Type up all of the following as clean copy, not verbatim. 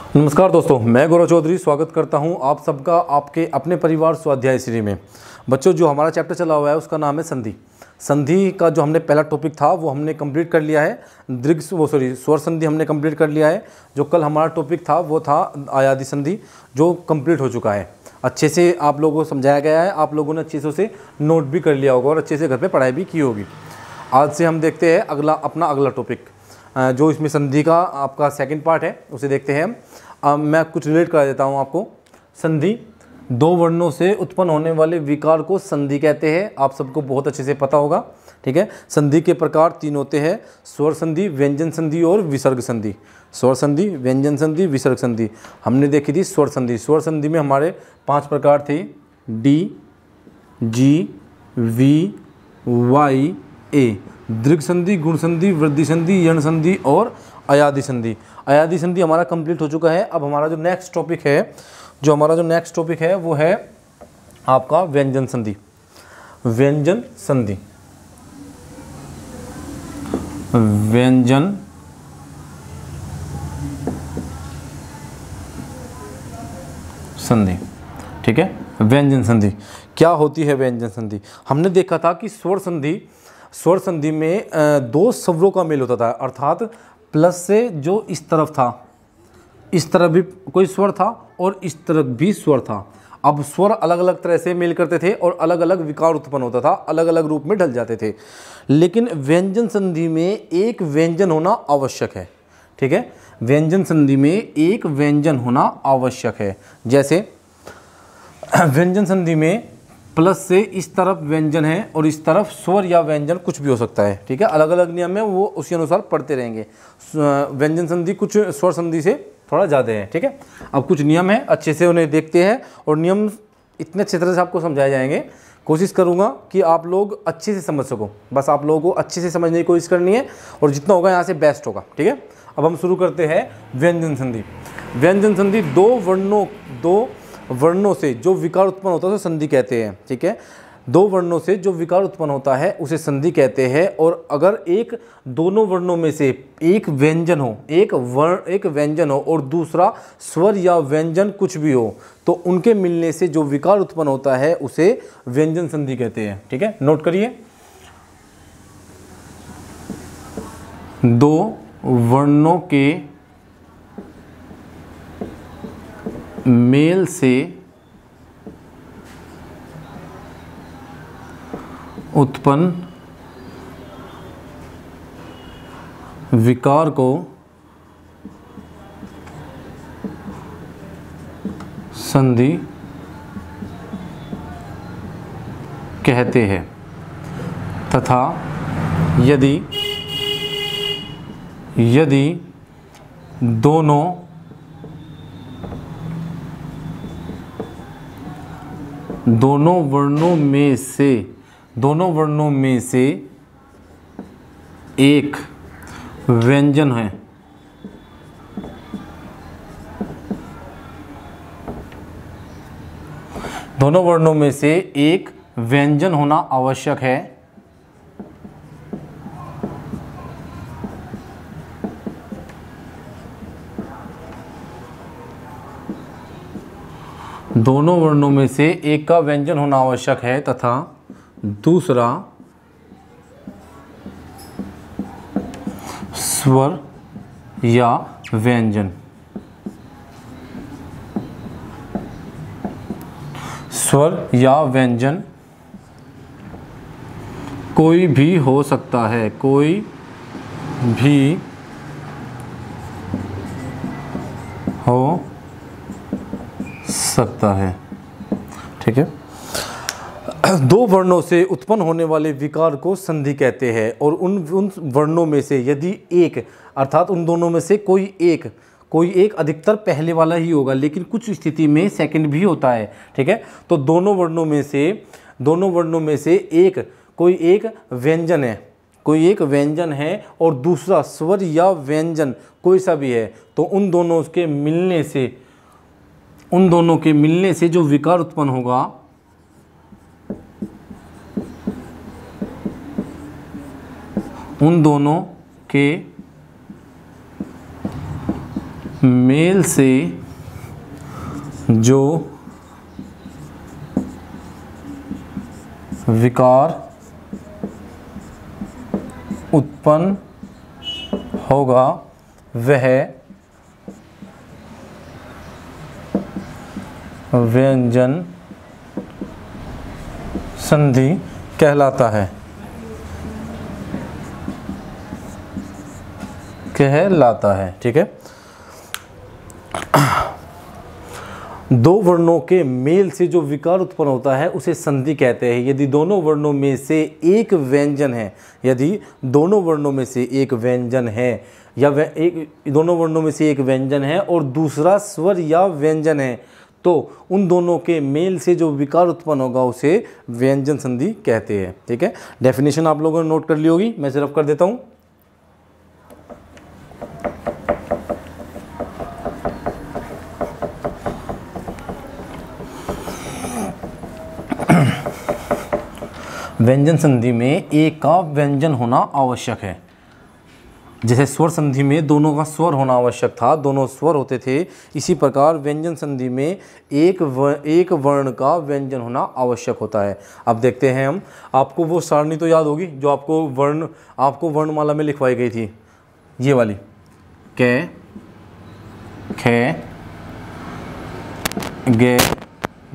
नमस्कार दोस्तों, मैं गौरव चौधरी स्वागत करता हूं आप सबका आपके अपने परिवार स्वाध्याय श्री में। बच्चों, जो हमारा चैप्टर चला हुआ है उसका नाम है संधि। संधि का जो हमने पहला टॉपिक था वो हमने कंप्लीट कर लिया है। स्वर संधि हमने कंप्लीट कर लिया है। जो कल हमारा टॉपिक था वो था आयादी संधि, जो कंप्लीट हो चुका है। अच्छे से आप लोगों को समझाया गया है, आप लोगों ने अच्छे से उसे नोट भी कर लिया होगा और अच्छे से घर पर पढ़ाई भी की होगी। आज से हम देखते हैं अपना अगला टॉपिक, जो इसमें संधि का आपका सेकंड पार्ट है, उसे देखते हैं हम। मैं कुछ रिलेट करा देता हूँ आपको। संधि, दो वर्णों से उत्पन्न होने वाले विकार को संधि कहते हैं। आप सबको बहुत अच्छे से पता होगा, ठीक है। संधि के प्रकार तीन होते हैं: स्वर संधि, व्यंजन संधि और विसर्ग संधि। स्वर संधि, व्यंजन संधि, विसर्ग संधि हमने देखी थी। स्वर संधि, स्वर संधि में हमारे 5 प्रकार थे: डी, जी, वी, वाई, ए। दीर्घ संधि, गुण संधि, वृद्धि संधि, यण संधि और अयादी संधि। अयादी संधि हमारा कंप्लीट हो चुका है। अब हमारा जो नेक्स्ट टॉपिक है वो है आपका व्यंजन संधि। व्यंजन संधि, व्यंजन संधि, ठीक है। व्यंजन संधि क्या होती है? व्यंजन संधि हमने देखा था कि स्वर संधि में दो स्वरों का मेल होता था, अर्थात प्लस से जो इस तरफ था, इस तरफ भी कोई स्वर था और इस तरफ भी स्वर था। अब स्वर अलग अलग तरह से मेल करते थे और अलग अलग विकार उत्पन्न होता था, अलग अलग रूप में ढल जाते थे। लेकिन व्यंजन संधि में एक व्यंजन होना आवश्यक है, ठीक है। व्यंजन संधि में एक व्यंजन होना आवश्यक है। जैसे व्यंजन संधि में प्लस से इस तरफ व्यंजन है और इस तरफ स्वर या व्यंजन कुछ भी हो सकता है, ठीक है। अलग अलग नियम है, वो उसी अनुसार पढ़ते रहेंगे। व्यंजन संधि कुछ स्वर संधि से थोड़ा ज़्यादा है, ठीक है। अब कुछ नियम है, अच्छे से उन्हें देखते हैं और नियम इतने अच्छे तरह से आपको समझाए जाएंगे। कोशिश करूँगा कि आप लोग अच्छे से समझ सको, बस आप लोगों को अच्छे से समझने की कोशिश करनी है और जितना होगा यहाँ से बेस्ट होगा, ठीक है। अब हम शुरू करते हैं व्यंजन संधि। व्यंजन संधि दो वर्णों से जो विकार उत्पन्न होता है उसे संधि कहते हैं, ठीक है। दो वर्णों से जो विकार उत्पन्न होता है उसे संधि कहते हैं। और अगर दोनों वर्णों में से एक व्यंजन हो और दूसरा स्वर या व्यंजन कुछ भी हो, तो उनके मिलने से जो विकार उत्पन्न होता है उसे व्यंजन संधि कहते हैं, ठीक है। नोट करिए, दो वर्णों के मेल से उत्पन्न विकार को संधि कहते हैं। तथा यदि दोनों वर्णों में से एक व्यंजन है, दोनों वर्णों में से एक व्यंजन होना आवश्यक है, दोनों वर्णों में से एक का व्यंजन होना आवश्यक है तथा दूसरा स्वर या व्यंजन कोई भी हो सकता है, कोई भी हो सकता है, ठीक है। दो वर्णों से उत्पन्न होने वाले विकार को संधि कहते हैं। और उन वर्णों में से यदि एक, अर्थात उन दोनों में से कोई एक अधिकतर पहले वाला ही होगा, लेकिन कुछ स्थिति में सेकंड भी होता है, ठीक है। तो दोनों वर्णों में से कोई एक व्यंजन है और दूसरा स्वर या व्यंजन कोई सा भी है, तो उन दोनों के मिलने से जो विकार उत्पन्न होगा उन दोनों के मेल से जो विकार उत्पन्न होगा वह व्यंजन संधि कहलाता है। ठीक है। दो वर्णों के मेल से जो विकार उत्पन्न होता है उसे संधि कहते हैं। यदि दोनों वर्णों में से एक व्यंजन है, यदि दोनों वर्णों में से एक व्यंजन है या दोनों वर्णों में से एक व्यंजन है और दूसरा स्वर या व्यंजन है, तो उन दोनों के मेल से जो विकार उत्पन्न होगा उसे व्यंजन संधि कहते हैं। ठीक है। डेफिनेशन आप लोगों ने नोट कर ली होगी, मैं सिर्फ कर देता हूं। व्यंजन संधि में एक का व्यंजन होना आवश्यक है। जैसे स्वर संधि में दोनों का स्वर होना आवश्यक था, दोनों स्वर होते थे, इसी प्रकार व्यंजन संधि में एक वर्ण का व्यंजन होना आवश्यक होता है। अब देखते हैं हम, आपको वो सारणी तो याद होगी जो आपको वर्णमाला में लिखवाई गई थी, ये वाली कै खे गे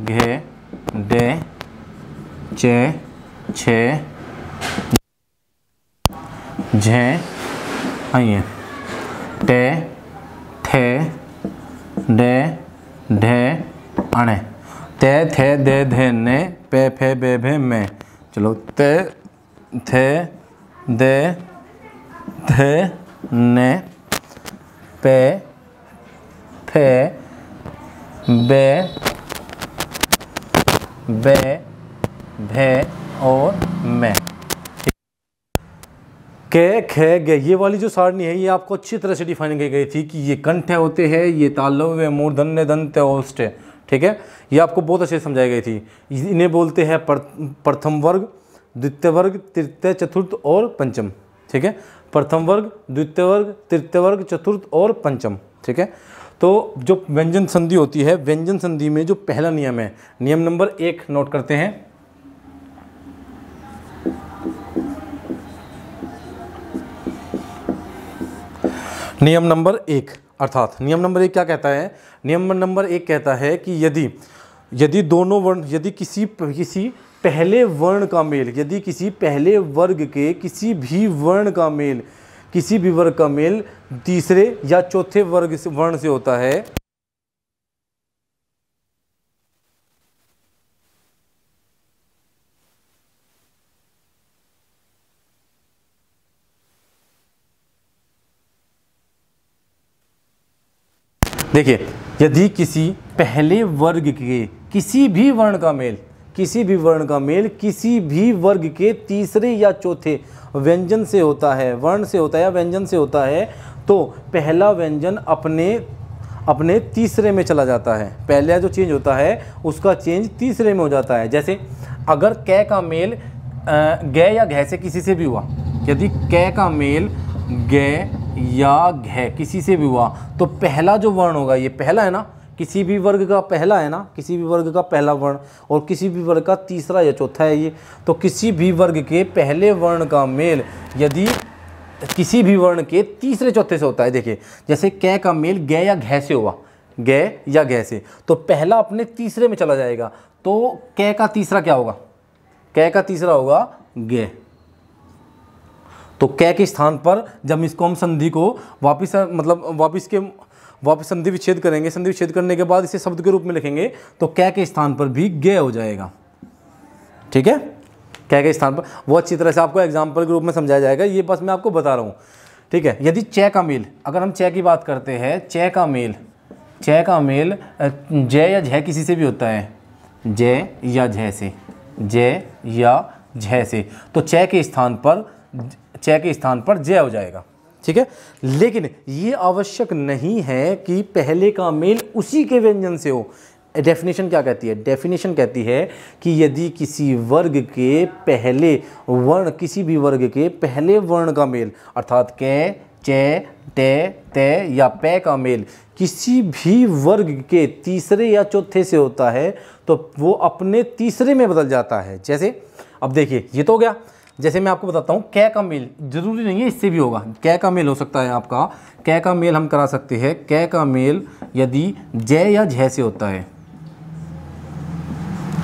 घे डे चे छे झे आइए टे थे डे ढे अणे ते थे दे धे ने पे फे बे भे में। चलो ते थे दे थे ने पे फे बे बे भे और मैं। के खे गे ये वाली जो सारणी है ये आपको अच्छी तरह से डिफाइन की गई थी कि ये कंठ होते हैं, ये तालव्य मूर्धन्य दंत औष्ठ। ठीक है, ये आपको बहुत अच्छे से समझाई गई थी। इन्हें बोलते हैं प्रथम वर्ग, द्वितीय वर्ग, तृतीय, चतुर्थ और पंचम। ठीक है, प्रथम वर्ग, द्वितीय वर्ग, तृतीय वर्ग, चतुर्थ और पंचम। ठीक है, तो जो व्यंजन संधि होती है, व्यंजन संधि में जो पहला नियम है, नियम नंबर 1 नोट करते हैं। नियम नंबर 1 अर्थात नियम नंबर 1 क्या कहता है? नियम नंबर 1 कहता है कि यदि दोनों वर्ण, यदि किसी पहले वर्ण का मेल, यदि किसी पहले वर्ग के किसी भी वर्ण का मेल, किसी भी वर्ग का मेल तीसरे या चौथे वर्ण से होता है, देखिए, यदि किसी पहले वर्ग के किसी भी वर्ण का मेल, किसी भी वर्ग के तीसरे या चौथे व्यंजन से होता है, वर्ण से होता है या व्यंजन से होता है, तो पहला व्यंजन अपने तीसरे में चला जाता है। पहला जो चेंज होता है उसका चेंज तीसरे में हो जाता है। जैसे अगर कै का मेल गे या घे से किसी से भी हुआ, यदि कै का मेल गे या घे किसी से भी हुआ, तो पहला जो वर्ण होगा, ये पहला है ना, किसी भी वर्ग का पहला है ना, किसी भी वर्ग का पहला वर्ण, और किसी भी वर्ग का तीसरा या चौथा है ये, तो किसी भी वर्ग के पहले वर्ण का मेल यदि किसी भी वर्ण के तीसरे चौथे से होता है, देखिए जैसे कै का मेल गे या घे से हुआ, गे या घे से, तो पहला अपने तीसरे में चला जाएगा, तो कै का तीसरा क्या होगा? कै का तीसरा होगा गे। तो कै के स्थान पर जब इसको हम संधि को वापिस संधि विच्छेद करेंगे, संधि विच्छेद करने के बाद इसे शब्द के रूप में लिखेंगे, तो कै के स्थान पर भी गे हो जाएगा। ठीक है, कै के स्थान पर वो अच्छी तरह से आपको एग्जाम्पल के रूप में समझाया जाएगा, ये बस मैं आपको बता रहा हूँ। ठीक है, यदि चै का मेल, अगर हम चै की बात करते हैं, चै का मेल जय या झय किसी से भी होता है, जय या झय से, जय या झय से, तो चै के स्थान पर जय हो जाएगा। ठीक है, लेकिन ये आवश्यक नहीं है कि पहले का मेल उसी के व्यंजन से हो। डेफिनेशन क्या कहती है? डेफिनेशन कहती है कि यदि किसी वर्ग के पहले वर्ण, किसी भी वर्ग के पहले वर्ण का मेल, अर्थात कै चे, टे, ते या पे का मेल किसी भी वर्ग के तीसरे या चौथे से होता है तो वो अपने तीसरे में बदल जाता है। जैसे अब देखिए ये तो हो गया। जैसे मैं आपको बताता हूँ कै का मेल, जरूरी नहीं है इससे भी होगा, कै का मेल हो सकता है आपका, कै का मेल हम करा सकते हैं। कै का मेल यदि जय या झय से होता है,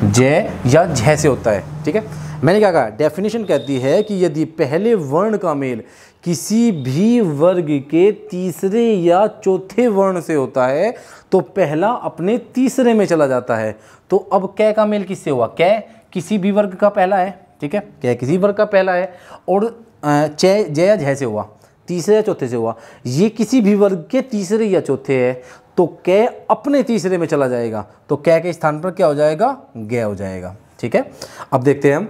जय या झय से होता है, ठीक है। मैंने क्या कहा, डेफिनेशन कहती है कि यदि पहले वर्ण का मेल किसी भी वर्ग के तीसरे या चौथे वर्ण से होता है तो पहला अपने तीसरे में चला जाता है। तो अब कै का मेल किससे हुआ, कै किसी भी वर्ग का पहला है, ठीक है, कै किसी वर्ग का पहला है, और जय या झय से हुआ, तीसरे या चौथे से हुआ, ये किसी भी वर्ग के तीसरे या चौथे है, तो कै अपने तीसरे में चला जाएगा, तो कै के स्थान पर क्या हो जाएगा, गै हो जाएगा, ठीक है। अब देखते हैं हम,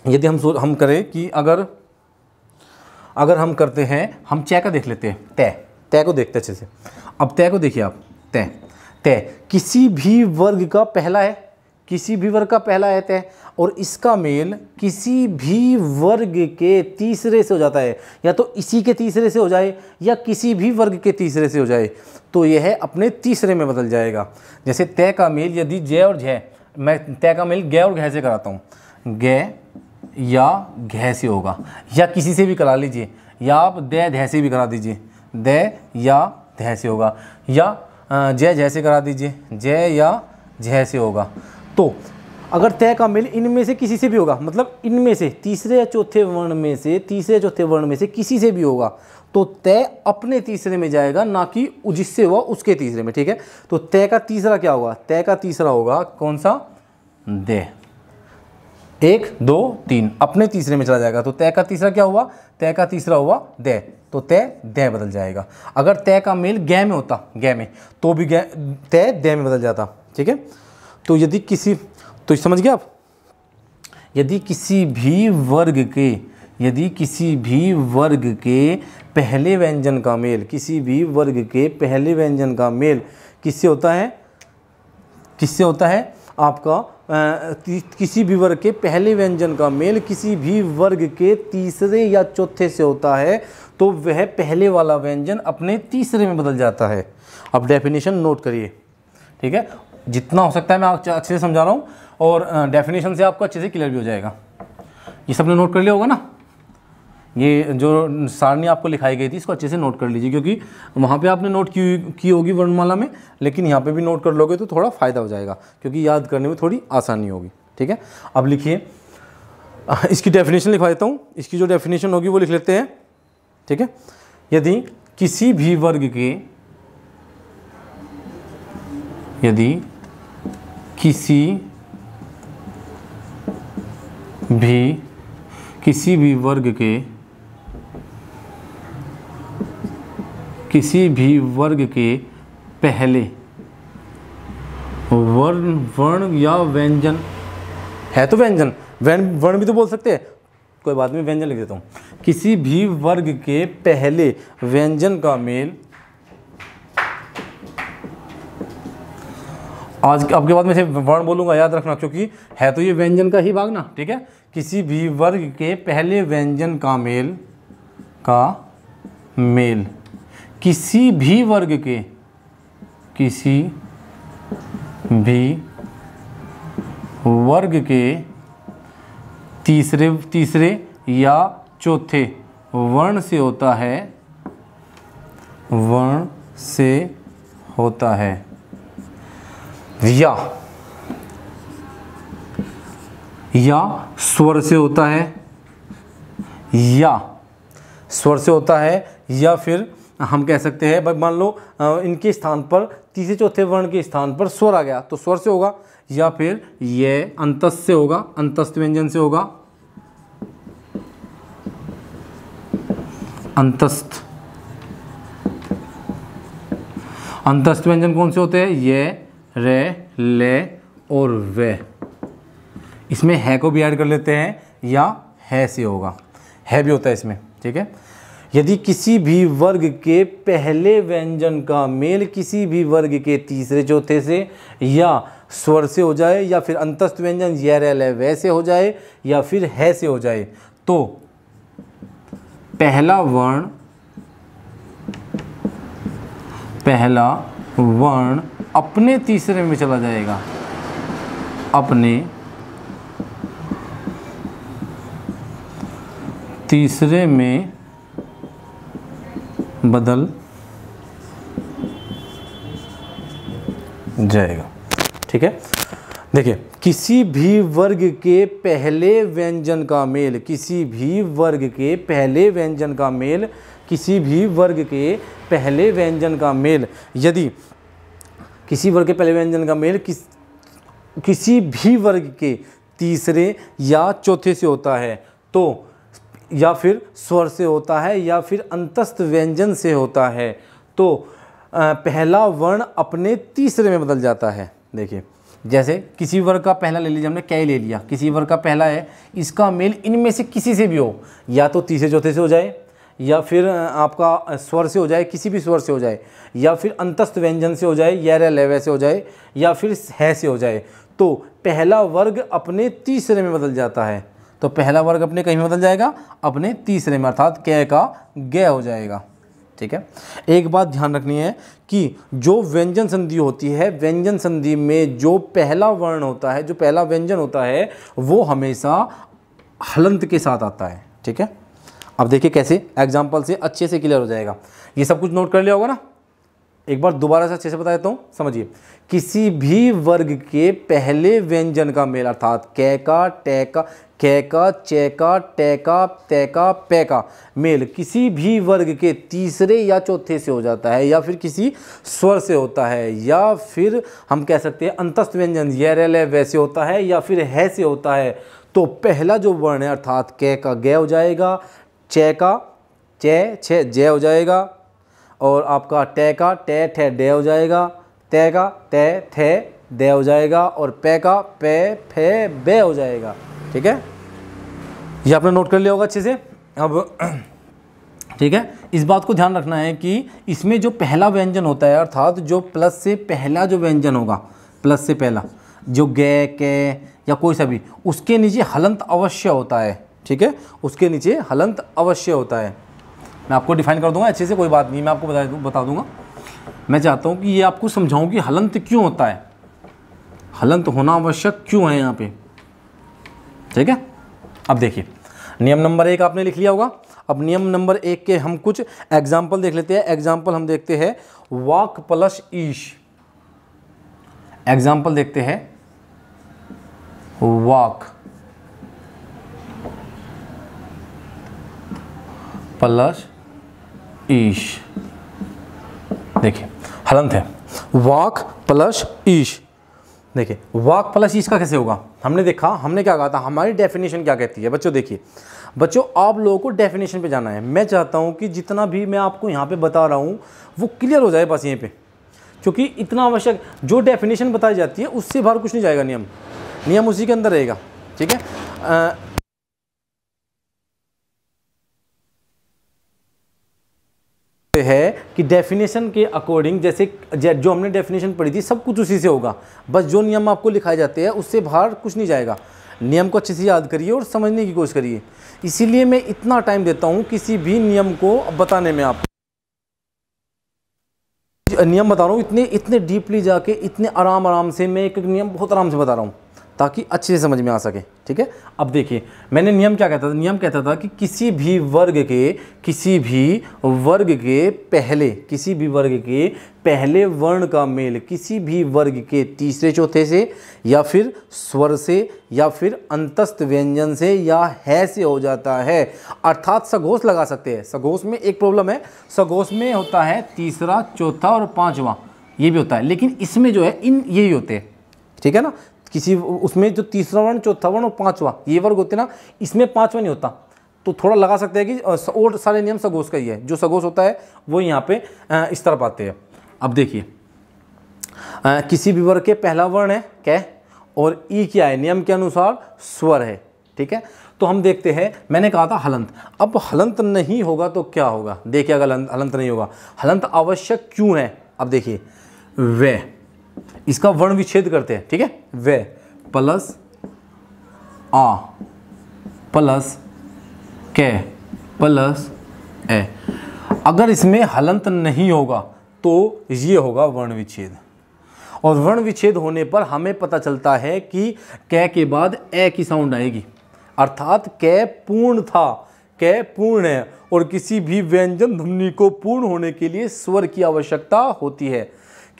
यदि हम करें कि अगर हम करते हैं, हम चे का देख लेते हैं, तय को देखते हैं अच्छे से। अब तय को देखिए आप, तय किसी भी वर्ग का पहला है, किसी भी वर्ग का पहला है तय, और इसका मेल किसी भी वर्ग के तीसरे से हो जाता है, या तो इसी के तीसरे से हो जाए या किसी भी वर्ग के तीसरे से हो जाए, तो यह अपने तीसरे में बदल जाएगा। जैसे तय का मेल यदि जय और झय, मैं तय का मेल गै और घय से कराता हूँ, गै या घय से होगा, या किसी से भी करा लीजिए, या आप दे धय से भी करा दीजिए, दे या धय से होगा, या जय झय से करा दीजिए, जय या झय से होगा। तो अगर तय का मेल इनमें से किसी से भी होगा, मतलब इनमें से तीसरे या चौथे वर्ण में से, तीसरे या चौथे वर्ण में से किसी से भी होगा, तो तय अपने तीसरे में जाएगा, ना कि जिससे हुआ उसके तीसरे में, ठीक है। तो तय का तीसरा क्या होगा, तय का तीसरा होगा कौन सा, दे, 1 2 3 अपने तीसरे में चला जाएगा। तो तय का तीसरा क्या हुआ, तय का तीसरा हुआ दे, तो तय दे बदल जाएगा। अगर तय का मेल गै में होता, गै में, तो भी तय दे में बदल जाता, ठीक है। तो यदि किसी, तो समझ गए आप, यदि किसी भी वर्ग के पहले व्यंजन का मेल, किसी भी वर्ग के पहले व्यंजन का मेल किससे होता है, किससे होता है आपका, किसी भी वर्ग के पहले व्यंजन का मेल किसी भी वर्ग के तीसरे या चौथे से होता है, तो वह पहले वाला व्यंजन अपने तीसरे में बदल जाता है। अब डेफिनेशन नोट करिए, ठीक है, जितना हो सकता है मैं अच्छे से समझा रहा हूँ, और डेफिनेशन से आपको अच्छे से क्लियर भी हो जाएगा। ये सबने नोट कर लिया होगा ना, ये जो सारणी आपको लिखाई गई थी इसको अच्छे से नोट कर लीजिए, क्योंकि वहाँ पे आपने नोट की होगी वर्णमाला में, लेकिन यहाँ पे भी नोट कर लोगे तो थोड़ा फ़ायदा हो जाएगा, क्योंकि याद करने में थोड़ी आसानी होगी, ठीक है। अब लिखिए, इसकी डेफिनेशन लिखवा देता हूँ, इसकी जो डेफिनेशन होगी वो लिख लेते हैं, ठीक है। यदि किसी भी वर्ग के, यदि किसी भी वर्ग के पहले वर्ण या व्यंजन है, तो व्यंजन वर्ण भी तो बोल सकते हैं, कोई बात नहीं, व्यंजन लिख देता हूँ। किसी भी वर्ग के पहले व्यंजन का मेल, आज अब के बाद मैं से वर्ण बोलूँगा, याद रखना, क्योंकि है तो ये व्यंजन का ही भाग ना, ठीक है। किसी भी वर्ग के पहले व्यंजन का मेल किसी भी वर्ग के तीसरे या चौथे वर्ण से होता है, या स्वर से होता है, या फिर हम कह सकते हैं, मान लो इनके स्थान पर तीसरे चौथे वर्ण के स्थान पर स्वर आ गया तो स्वर से होगा, या फिर ये अंतस्थ से होगा, अंतस्थ व्यंजन से होगा, अंतस्थ व्यंजन कौन से होते हैं, ये, रे, ले और वे। इसमें है को भी ऐड कर लेते हैं, या है से होगा, है भी होता है इसमें, ठीक है। यदि किसी भी वर्ग के पहले व्यंजन का मेल किसी भी वर्ग के तीसरे चौथे से या स्वर से हो जाए, या फिर अंतस्थ व्यंजन ये, रे, ले, वे से हो जाए, या फिर है से हो जाए, तो पहला वर्ण पहला वर्ण अपने तीसरे में चला जाएगा, अपने तीसरे में बदल जाएगा। ठीक है, देखिए किसी भी वर्ग के पहले व्यंजन का मेल, किसी भी वर्ग के पहले व्यंजन का मेल, किसी भी वर्ग के पहले व्यंजन का मेल, यदि किसी वर्ग के पहले व्यंजन का मेल किसी भी वर्ग के तीसरे या चौथे से होता है, तो या फिर स्वर से होता है या फिर अंतस्थ व्यंजन से होता है, तो पहला वर्ण अपने तीसरे में बदल जाता है। देखिए जैसे किसी वर्ग का पहला ले लीजिए, हमने क्या ले लिया, किसी वर्ग का पहला है, इसका मेल इनमें से किसी से भी हो, या तो तीसरे चौथे से हो जाए, या फिर आपका स्वर से हो जाए, किसी भी स्वर से हो जाए, या फिर अंतस्थ व्यंजन से हो जाए, यर लेवे से हो जाए, या फिर है से हो जाए, तो पहला वर्ग अपने तीसरे में बदल जाता है। तो पहला वर्ग अपने कहीं में बदल जाएगा, अपने तीसरे में, अर्थात कै का गे हो जाएगा। ठीक है, एक बात ध्यान रखनी है कि जो व्यंजन संधि होती है, व्यंजन संधि में जो पहला वर्ण होता है, जो पहला व्यंजन होता है, वो हमेशा हलंत के साथ आता है। ठीक है, अब देखिए कैसे एग्जाम्पल से अच्छे से क्लियर हो जाएगा। ये सब कुछ नोट कर लिया होगा ना, एक बार दोबारा से अच्छे से बता देता हूँ, समझिए। किसी भी वर्ग के पहले व्यंजन का मेल, अर्थात कै का, टे का, कै का, चे का, टे का, ते का, पे का मेल किसी भी वर्ग के तीसरे या चौथे से हो जाता है, या फिर किसी स्वर से होता है, या फिर हम कह सकते हैं अंतस्थ व्यंजन ये वैसे होता है, या फिर है से होता है, तो पहला जो वर्ण है अर्थात कै का गे हो जाएगा, चे का चे छे जय हो जाएगा, और आपका टे का टे ठे डे हो जाएगा, ते का ते थे दे हो जाएगा, और पे का पे फे बे हो जाएगा। ठीक है, ये आपने नोट कर लिया होगा अच्छे से। अब ठीक है, इस बात को ध्यान रखना है कि इसमें जो पहला व्यंजन होता है, अर्थात जो प्लस से पहला जो व्यंजन होगा, प्लस से पहला जो गे के या कोई सा भी, उसके नीचे हलंत अवश्य होता है। ठीक है, उसके नीचे हलंत अवश्य होता है। मैं आपको डिफाइन कर दूंगा अच्छे से, कोई बात नहीं, मैं आपको बता दूंगा। मैं चाहता हूँ कि ये आपको समझाऊं कि हलंत क्यों होता है, हलंत होना आवश्यक क्यों है यहाँ पे। ठीक है, अब देखिए नियम नंबर 1 आपने लिख लिया होगा। अब नियम नंबर 1 के हम कुछ एग्जाम्पल देख लेते हैं। एग्जाम्पल हम देखते हैं वाक प्लस ईश। एग्जाम्पल देखते हैं वाक प्लस ईश। देखिए हलंत है, वाक प्लस ईश। देखिए वाक प्लस ईश का कैसे होगा, हमने देखा, हमने क्या कहा था, हमारी डेफिनेशन क्या कहती है। बच्चों देखिए, बच्चों आप लोगों को डेफिनेशन पे जाना है। मैं चाहता हूँ कि जितना भी मैं आपको यहाँ पे बता रहा हूँ वो क्लियर हो जाए बस यहीं पे, क्योंकि इतना आवश्यक, जो डेफिनेशन बताई जाती है उससे बाहर कुछ नहीं जाएगा, नियम उसी के अंदर रहेगा। ठीक है, है कि डेफिनेशन के अकॉर्डिंग, जैसे जो हमने डेफिनेशन पढ़ी थी सब कुछ उसी से होगा, बस जो नियम आपको लिखाए जाते हैं उससे बाहर कुछ नहीं जाएगा। नियम को अच्छे से याद करिए और समझने की कोशिश करिए, इसीलिए मैं इतना टाइम देता हूं किसी भी नियम को बताने में। आप नियम बता रहा हूँ इतने डीपली जाके, इतने आराम से मैं एक नियम बहुत आराम से बता रहा हूँ ताकि अच्छे से समझ में आ सके। ठीक है, अब देखिए मैंने नियम क्या कहता था, नियम कहता था कि किसी भी वर्ग के पहले वर्ण का मेल किसी भी वर्ग के तीसरे चौथे से, या फिर स्वर से, या फिर अंतस्थ व्यंजन से, या है से हो जाता है। अर्थात सघोष लगा सकते हैं। सघोष में एक प्रॉब्लम है, सघोष में होता है तीसरा, चौथा और पांचवा, ये भी होता है, लेकिन इसमें जो है इन यही होते हैं। ठीक है ना, किसी उसमें जो तीसरा वर्ण, चौथा वर्ण और पांचवा ये वर्ग होते हैं ना, इसमें पांचवा नहीं होता, तो थोड़ा लगा सकते हैं कि और सारे नियम सघोष का ही है। जो सघोष होता है वो यहाँ पे इस तरफ आते हैं। अब देखिए किसी भी वर्ग के पहला वर्ण है कै, और ई क्या है, नियम के अनुसार स्वर है। ठीक है, तो हम देखते हैं, मैंने कहा था हलंत। अब हलंत नहीं होगा तो क्या होगा, देखिए अगर हलंत नहीं होगा, हलंत आवश्यक क्यों है। अब देखिए वे, इसका वर्ण विच्छेद करते हैं। ठीक है, वे प्लस आ प्लस कै प्लस ए। अगर इसमें हलंत नहीं होगा तो ये होगा वर्ण विच्छेद। और वर्ण विच्छेद होने पर हमें पता चलता है कि कै के बाद ए की साउंड आएगी, अर्थात कै पूर्ण था, कै पूर्ण है। और किसी भी व्यंजन ध्वनि को पूर्ण होने के लिए स्वर की आवश्यकता होती है।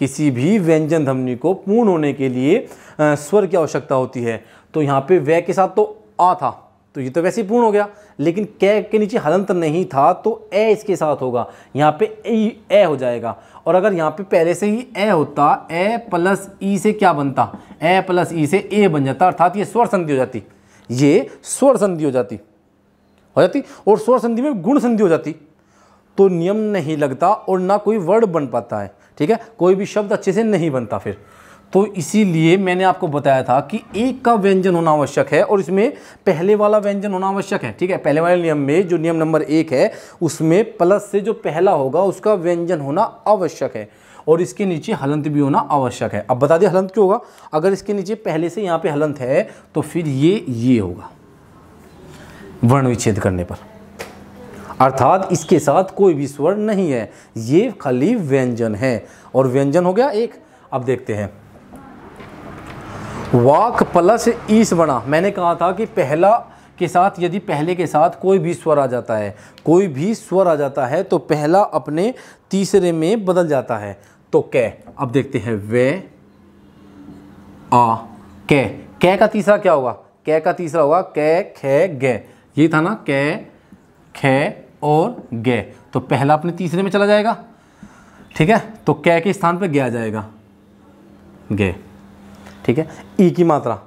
किसी भी व्यंजन ध्वनि को पूर्ण होने के लिए स्वर की आवश्यकता होती है। तो यहाँ पे वे के साथ तो आ था, तो ये तो वैसे ही पूर्ण हो गया, लेकिन कै के नीचे हलंत नहीं था तो ए इसके साथ होगा, यहाँ पे ए हो जाएगा। और अगर यहाँ पे पहले से ही ए होता, ए प्लस ई से क्या बनता, ए प्लस ई से ए बन जाता, अर्थात ये स्वर संधि हो जाती, ये स्वर संधि हो जाती और स्वर संधि में गुण संधि हो जाती, तो नियम नहीं लगता और ना कोई वर्ड बन पाता है। ठीक है, कोई भी शब्द अच्छे से नहीं बनता फिर। तो इसीलिए मैंने आपको बताया था कि एक का व्यंजन होना आवश्यक है और इसमें पहले वाला व्यंजन होना आवश्यक है। ठीक है, पहले वाले नियम में जो नियम नंबर 1 है उसमें प्लस से जो पहला होगा उसका व्यंजन होना आवश्यक है और इसके नीचे हलंत भी होना आवश्यक है। अब बता दिए हलंत क्यों होगा, अगर इसके नीचे पहले से यहाँ पे हलंत है तो फिर ये होगा वर्ण विच्छेद करने पर, अर्थात इसके साथ कोई भी स्वर नहीं है, ये खाली व्यंजन है। और व्यंजन हो गया एक। अब देखते हैं वाक प्लस ईस बना। मैंने कहा था कि पहला के साथ यदि पहले के साथ कोई भी स्वर आ जाता है, कोई भी स्वर आ जाता है तो पहला अपने तीसरे में बदल जाता है। तो कै, अब देखते हैं वे आ कै, कै का तीसरा क्या होगा, कै का तीसरा होगा कै खे गे, ये था ना कै खे और गे, तो पहला अपने तीसरे में चला जाएगा। ठीक है, तो कै के स्थान पे गे आ जाएगा, गे। ठीक है, ई की मात्रा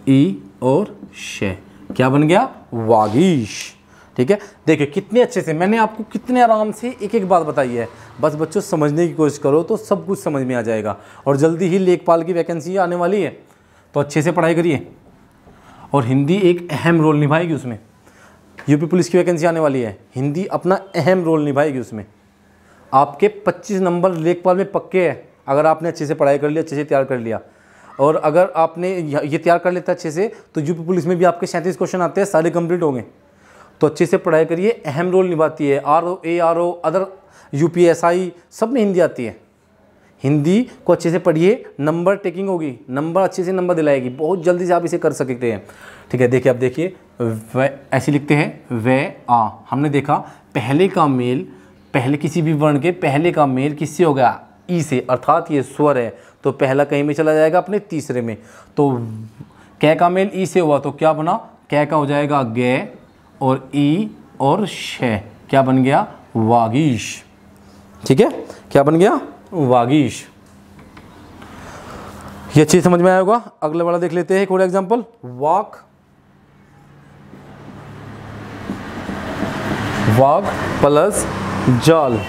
ई और शे क्या बन गया, वागीश। ठीक है, देखिए कितने अच्छे से मैंने आपको कितने आराम से एक एक बात बताई है। बस बच्चों समझने की कोशिश करो तो सब कुछ समझ में आ जाएगा। और जल्दी ही लेखपाल की वैकेंसी आने वाली है तो अच्छे से पढ़ाई करिए। और हिंदी एक अहम रोल निभाएगी उसमें। यूपी पुलिस की वैकेंसी आने वाली है, हिंदी अपना अहम रोल निभाएगी उसमें। आपके 25 नंबर लेखपाल में पक्के हैं अगर आपने अच्छे से पढ़ाई कर लिया, अच्छे से तैयार कर लिया। और अगर आपने ये तैयार कर लेता अच्छे से तो यूपी पुलिस में भी आपके 37 क्वेश्चन आते हैं, सारे कंप्लीट होंगे। तो अच्छे से पढ़ाई करिए, अहम रोल निभाती है। आरओ एआरओ अदर यूपीएसआई सब में हिंदी आती है। हिंदी को अच्छे से पढ़िए, नंबर टेकिंग होगी, नंबर अच्छे से नंबर दिलाएगी, बहुत जल्दी से आप इसे कर सकते हैं। ठीक है, देखिए अब देखिए ऐसे लिखते हैं वे आ। हमने देखा पहले का मेल, पहले किसी भी वर्ण के पहले का मेल किससे हो गया, ई से, अर्थात ये स्वर है तो पहला कहीं में चला जाएगा अपने तीसरे में। तो कै का मेल ई से हुआ तो क्या बना, कै का हो जाएगा गे और ई और शे क्या बन गया, वागीश। ठीक है, क्या बन गया, वागीश। ये अच्छी समझ में आया होगा। अगले वाला देख लेते हैं एक और एग्जांपल, वाक वाग प्लस जाल।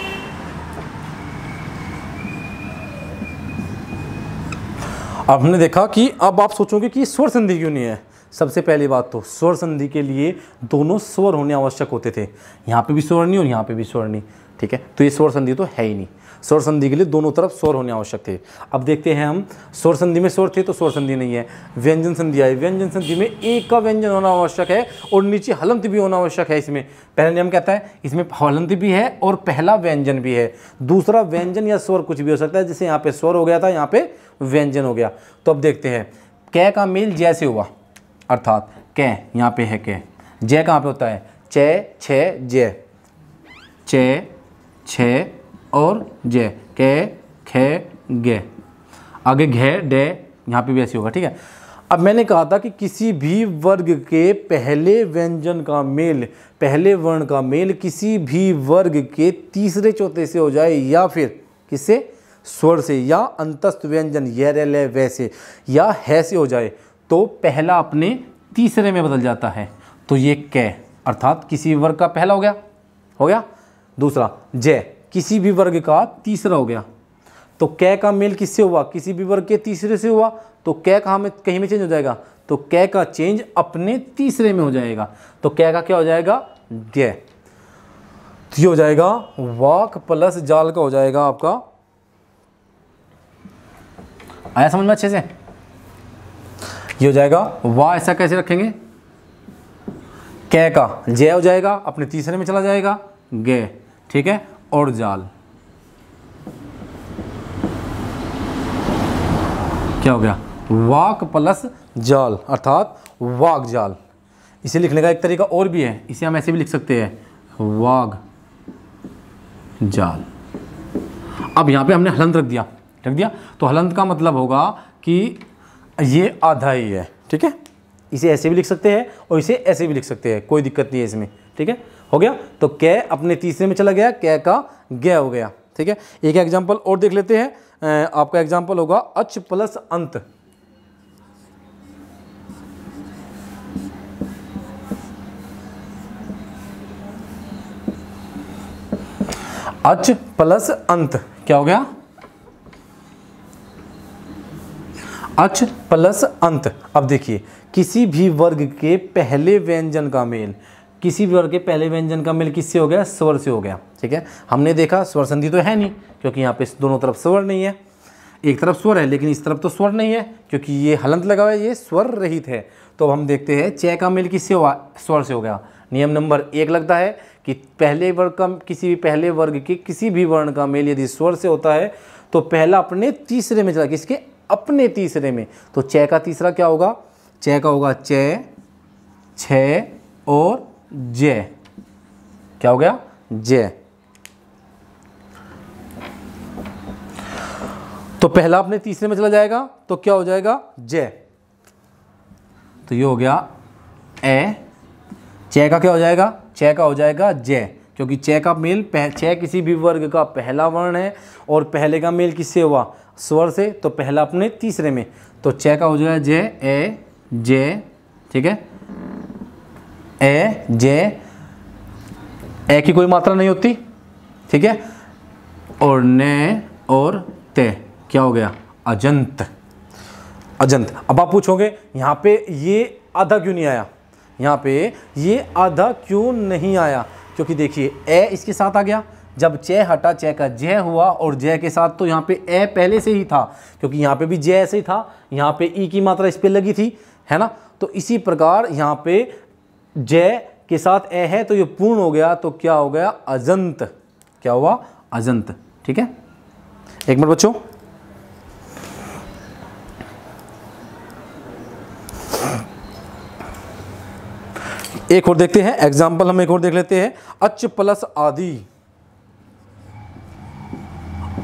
अब हमने देखा कि अब आप सोचोगे कि स्वर संधि क्यों नहीं है। सबसे पहली बात तो स्वर संधि के लिए दोनों स्वर होने आवश्यक होते थे, यहाँ पे भी स्वर नहीं और यहाँ पे भी स्वर नहीं। ठीक है, तो ये स्वर संधि तो है ही नहीं। स्वर संधि के लिए दोनों तरफ स्वर होने आवश्यक थे। अब देखते हैं हम, स्वर संधि में स्वर थे तो स्वर संधि नहीं है। व्यंजन संधि आई, व्यंजन संधि में एक का व्यंजन होना आवश्यक है और नीचे हलंत भी होना आवश्यक है। इसमें पहला नियम कहता है इसमें हलंत भी है और पहला व्यंजन भी है। दूसरा व्यंजन या स्वर कुछ भी हो सकता है, जैसे यहाँ पे स्वर हो गया था, यहाँ पे व्यंजन हो गया। तो अब देखते हैं कै का मेल जैसे हुआ, अर्थात कै यहाँ पे है कै, जय कहाँ पे होता है, चे छे जय, चे छे और जय, कै खे गे, आगे घे डे यहाँ पे भी ऐसे होगा। ठीक है, अब मैंने कहा था कि किसी भी वर्ग के पहले व्यंजन का मेल, पहले वर्ण का मेल किसी भी वर्ग के तीसरे चौथे से हो जाए या फिर किससे, स्वर से, या अंतस्थ व्यंजन ये ले वैसे या है से हो जाए तो पहला अपने तीसरे में बदल जाता है। तो ये कै अर्थात किसी वर्ग का पहला हो गया। दूसरा जय किसी भी वर्ग का तीसरा हो गया। तो कै का मेल किससे हुआ, किसी भी वर्ग के तीसरे से हुआ, तो कै कहीं में चेंज हो जाएगा, तो कै का चेंज अपने तीसरे में हो जाएगा। तो कै का क्या हो जाएगा, गे। तो ये हो जाएगा वाक प्लस जाल का हो जाएगा आपका। आया समझ में अच्छे से? ये हो जाएगा वाह। ऐसा कैसे रखेंगे, कै का जय हो जाएगा अपने तीसरे में चला जाएगा गे, ठीक है, और जाल क्या हो गया, वाक प्लस जाल अर्थात वाग जाल। इसे लिखने का एक तरीका और भी है, इसे हम ऐसे भी लिख सकते हैं, वाग जाल। अब यहाँ पे हमने हलंत रख दिया, तो हलंत का मतलब होगा कि ये आधा ही है, ठीक है। इसे ऐसे भी लिख सकते हैं और इसे ऐसे भी लिख सकते हैं, कोई दिक्कत नहीं है इसमें, ठीक है। हो गया, तो कै अपने तीसरे में चला गया, कै का गे हो गया, ठीक है। एक एग्जाम्पल और देख लेते हैं, आपका एग्जाम्पल होगा अच प्लस अंत। अच प्लस अंत क्या हो गया, अच प्लस अंत। अब देखिए, किसी भी वर्ग के पहले व्यंजन का मेल, किसी भी वर्ग के पहले व्यंजन का मेल किससे हो गया, स्वर से हो गया, ठीक है। हमने देखा स्वर संधि तो है नहीं, क्योंकि यहाँ पे दोनों तरफ स्वर नहीं है, एक तरफ स्वर है लेकिन इस तरफ तो स्वर नहीं है, क्योंकि ये हलंत लगा हुआ है, ये स्वर रहित है। तो हम देखते हैं च का मेल किससे हुआ, स्वर से हो गया। नियम नंबर 1 लगता है कि पहले वर्ग का, किसी भी पहले वर्ग के किसी भी वर्ण का मेल यदि स्वर से होता है तो पहला अपने तीसरे में चला, किसके, अपने तीसरे में। तो च का तीसरा क्या होगा, च का होगा च, छ और जय, क्या हो गया, जय। तो पहला अपने तीसरे में चला जाएगा तो क्या हो जाएगा, जय। तो ये हो गया ए, च का क्या हो जाएगा, च का हो जाएगा जय, क्योंकि च का मेल, च किसी भी वर्ग का पहला वर्ण है और पहले का मेल किससे हुआ, स्वर से, तो पहला अपने तीसरे में, तो च का हो जाएगा जय, ए जय, ठीक है। ए जय, ए की कोई मात्रा नहीं होती, ठीक है। और ने और ते क्या हो गया, अजंत, अजंत। अब आप पूछोगे यहाँ पे ये आधा क्यों नहीं आया, यहाँ पे ये आधा क्यों नहीं आया, क्योंकि देखिए ए इसके साथ आ गया, जब च हटा च का जय हुआ और जय के साथ, तो यहाँ पे ए पहले से ही था, क्योंकि यहाँ पे भी जय ऐसे ही था, यहाँ पे ई की मात्रा इस पे लगी थी, है ना। तो इसी प्रकार यहाँ पे जय के साथ ए है तो ये पूर्ण हो गया, तो क्या हो गया, अजंत, क्या हुआ, अजंत, ठीक है। एक मिनट बच्चों, एक और देखते हैं एग्जाम्पल, हम एक और देख लेते हैं, अच प्लस आदि,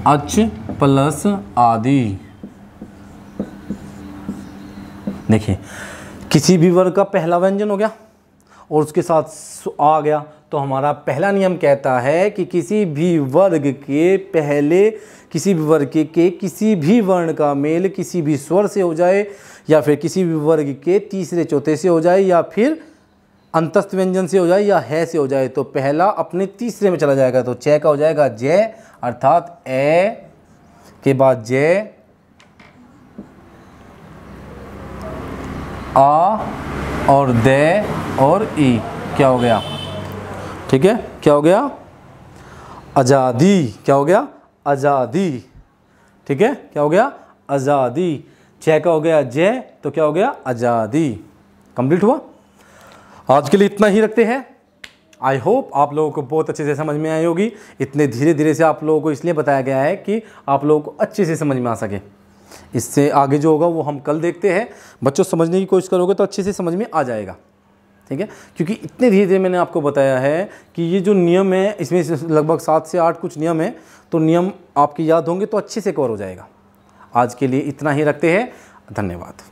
अच प्लस आदि। देखिए, किसी भी वर्ग का पहला व्यंजन हो गया और उसके साथ आ गया, तो हमारा पहला नियम कहता है कि किसी भी वर्ग के पहले, किसी भी वर्ग के किसी भी वर्ण का मेल किसी भी स्वर से हो जाए, या फिर किसी भी वर्ग के तीसरे चौथे से हो जाए, या फिर अंतस्थ व्यंजन से हो जाए, या है से हो जाए, तो पहला अपने तीसरे में चला जाएगा। तो च का हो जाएगा जय, अर्थात ए के बाद जय, आ और दे और ई, क्या हो गया, ठीक है, क्या हो गया, आज़ादी, क्या हो गया, आज़ादी, ठीक है, क्या हो गया, आज़ादी। च का हो गया जय, तो क्या हो गया, आज़ादी। कंप्लीट हुआ। आज के लिए इतना ही रखते हैं। आई होप आप लोगों को बहुत अच्छे से समझ में आई होगी। इतने धीरे धीरे से आप लोगों को इसलिए बताया गया है कि आप लोगों को अच्छे से समझ में आ सके। इससे आगे जो होगा वो हम कल देखते हैं। बच्चों, समझने की कोशिश करोगे तो अच्छे से समझ में आ जाएगा, ठीक है। क्योंकि इतने धीरे धीरे मैंने आपको बताया है कि ये जो नियम है, इसमें लगभग 7 से 8 कुछ नियम है, तो नियम आपकी याद होंगे तो अच्छे से कवर हो जाएगा। आज के लिए इतना ही रखते हैं। धन्यवाद।